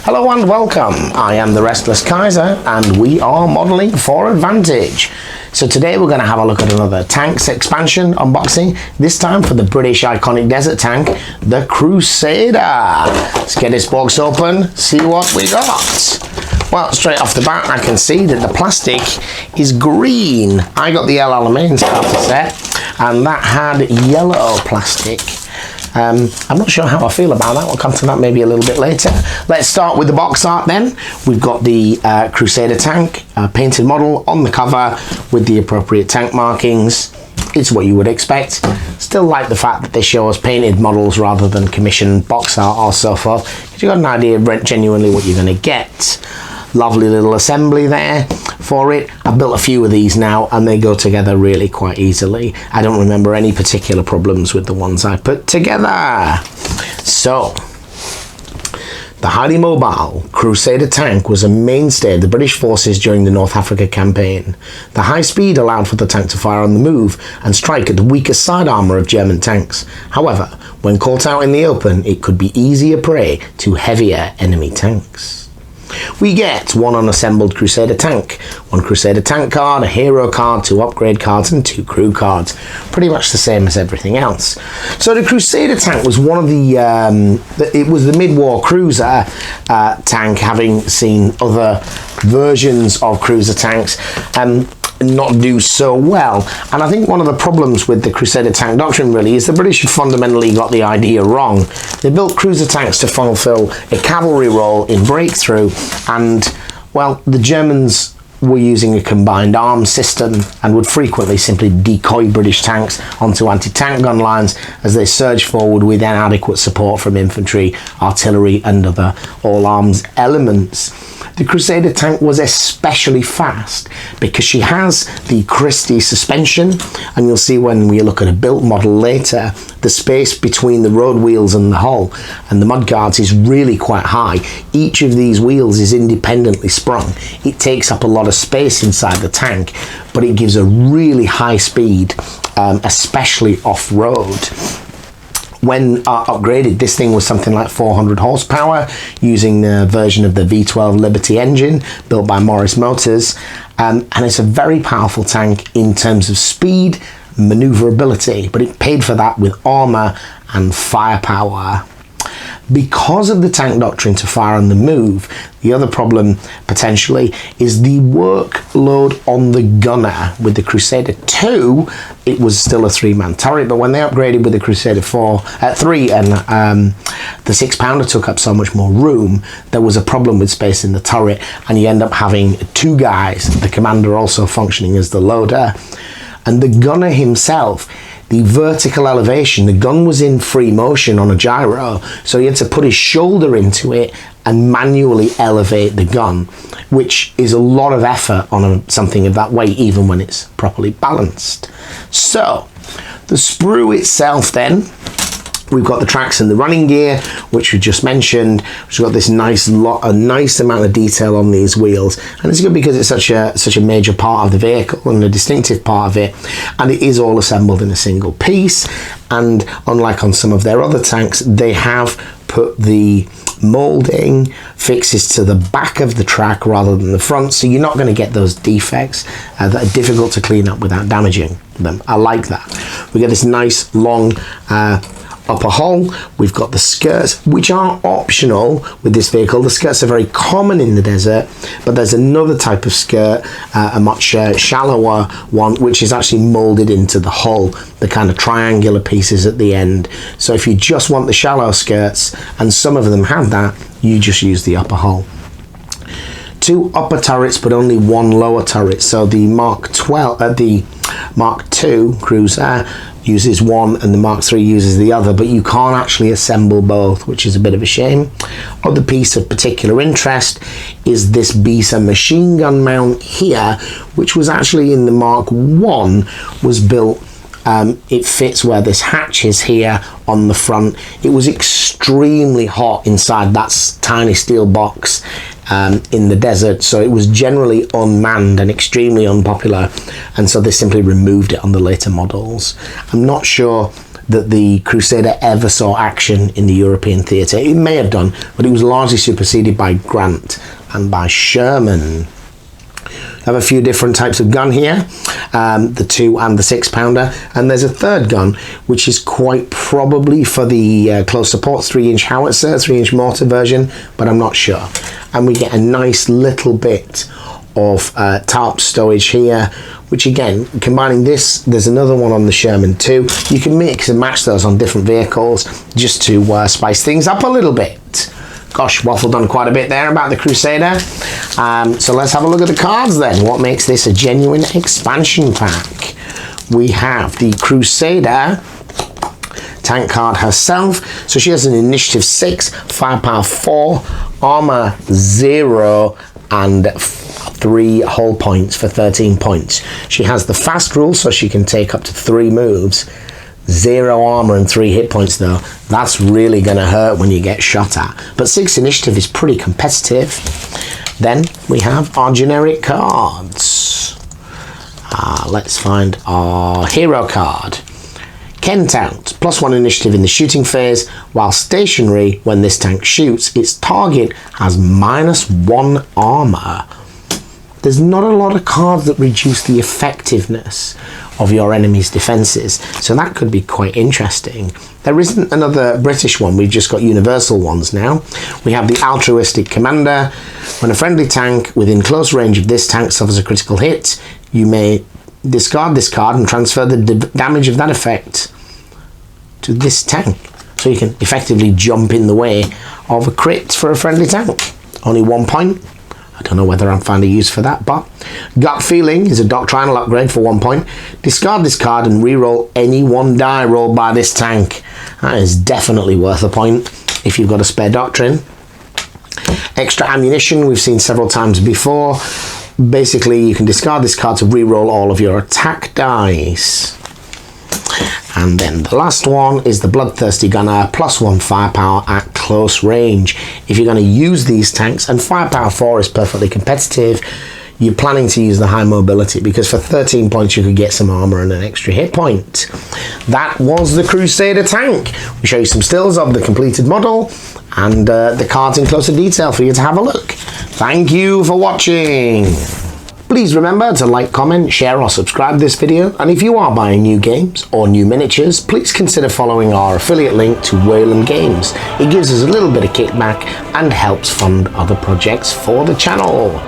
Hello and welcome. I am the Restless Kaiser and we are modelling for Advantage. So today we're going to have a look at another Tanks expansion unboxing, this time for the British iconic desert tank, the Crusader. Let's get this box open, see what we got. Well, straight off the bat I can see that the plastic is green. I got the L-Alamein starter set and that had yellow plastic. I'm not sure how I feel about that. We'll come to that maybe a little bit later. Let's start with the box art then. We've got the Crusader tank, painted model on the cover with the appropriate tank markings. It's what you would expect. Still like the fact that they show us painted models rather than commissioned box art or so forth, because you've got an idea of genuinely what you're going to get. Lovely little assembly there for it. I've built a few of these now and they go together really quite easily. I don't remember any particular problems with the ones I put together. So, the highly mobile Crusader tank was a mainstay of the British forces during the North Africa campaign. The high speed allowed for the tank to fire on the move and strike at the weakest side armour of German tanks. However, when caught out in the open, it could be easier prey to heavier enemy tanks. We get one unassembled Crusader tank, one Crusader tank card, a hero card, 2 upgrade cards and 2 crew cards. Pretty much the same as everything else. So the Crusader tank was one of it was the mid-war cruiser tank, having seen other versions of cruiser tanks not do so well. And I think one of the problems with the Crusader tank doctrine really is the British fundamentally got the idea wrong. They built cruiser tanks to fulfill a cavalry role in breakthrough, and well, the Germans were using a combined arms system and would frequently simply decoy British tanks onto anti-tank gun lines as they surged forward with inadequate support from infantry, artillery and other all-arms elements. The Crusader tank was especially fast because she has the Christie suspension, and you'll see when we look at a built model later, the space between the road wheels and the hull and the mudguards is really quite high. Each of these wheels is independently sprung. It takes up a lot of space inside the tank, but it gives a really high speed, especially off-road. When upgraded, this thing was something like 400 horsepower using the version of the V12 Liberty engine built by Morris Motors, and it's a very powerful tank in terms of speed, maneuverability, but it paid for that with armour and firepower. Because of the tank doctrine to fire on the move, the other problem potentially is the workload on the gunner. With the Crusader 2, it was still a 3-man turret, but when they upgraded with the Crusader 3 and the 6-pounder took up so much more room, there was a problem with space in the turret, and you end up having 2 guys, the commander also functioning as the loader. And the gunner himself, the vertical elevation, the gun was in free motion on a gyro, so he had to put his shoulder into it and manually elevate the gun, which is a lot of effort on something of that weight, even when it's properly balanced. So, the sprue itself then, we've got the tracks and the running gear, which we just mentioned. We've got this nice amount of detail on these wheels, and it's good because it's such a major part of the vehicle and a distinctive part of it, and it is all assembled in a single piece. And unlike on some of their other tanks, they have put the moulding fixes to the back of the track rather than the front, so you're not going to get those defects that are difficult to clean up without damaging them. I like that. We get this nice long upper hull. We've got the skirts, which are optional with this vehicle. The skirts are very common in the desert, but there's another type of skirt, a much shallower one, which is actually molded into the hull, the kind of triangular pieces at the end. So if you just want the shallow skirts, and some of them have that, you just use the upper hull. 2 upper turrets, but only 1 lower turret. So the Mark II cruiser uses one and the Mark III uses the other, but you can't actually assemble both, which is a bit of a shame. Other piece of particular interest is this Bisa machine gun mount here, which was actually in the Mark I, was built. It fits where this hatch is here on the front. It was extremely hot inside that tiny steel box in the desert, so it was generally unmanned and extremely unpopular, and so they simply removed it on the later models. I'm not sure that the Crusader ever saw action in the European theatre. It may have done, but it was largely superseded by Grant and by Sherman. I have a few different types of gun here, the 2 and the 6 pounder, and there's a third gun which is quite probably for the close support 3-inch howitzer, 3-inch mortar version, but I'm not sure. And we get a nice little bit of tarp stowage here, which again, combining this, there's another one on the Sherman too. You can mix and match those on different vehicles just to spice things up a little bit. Gosh, waffled on quite a bit there about the Crusader. So let's have a look at the cards then. What makes this a genuine expansion pack? We have the Crusader tank card herself. So she has an initiative 6, firepower 4, armor 0, and 3 hull points for 13 points. She has the fast rule, so she can take up to 3 moves. 0 armor and 3 hit points though. That's really going to hurt when you get shot at. But 6 initiative is pretty competitive. Then we have our generic cards. Let's find our hero card. Kent out, +1 initiative in the shooting phase. While stationary, when this tank shoots, its target has -1 armor. There's not a lot of cards that reduce the effectiveness of your enemy's defenses, so that could be quite interesting. There isn't another British one, we've just got universal ones now. We have the altruistic commander. When a friendly tank within close range of this tank suffers a critical hit, you may discard this card and transfer the damage of that effect to this tank. So you can effectively jump in the way of a crit for a friendly tank. Only 1 point. I don't know whether I've found a use for that, but gut feeling is a doctrinal upgrade for 1 point. Discard this card and re-roll any 1 die rolled by this tank. That is definitely worth a point if you've got a spare doctrine. Extra ammunition we've seen several times before. Basically, you can discard this card to re-roll all of your attack dice. And then the last one is the Bloodthirsty Gunner, +1 firepower at close range. If you're going to use these tanks, and firepower 4 is perfectly competitive, you're planning to use the high mobility, because for 13 points you could get some armor and an extra hit point. That was the Crusader tank. We show you some stills of the completed model and the cards in closer detail for you to have a look. Thank you for watching. Please remember to like, comment, share or subscribe this video, and if you are buying new games or new miniatures, please consider following our affiliate link to Wayland Games. It gives us a little bit of kickback and helps fund other projects for the channel.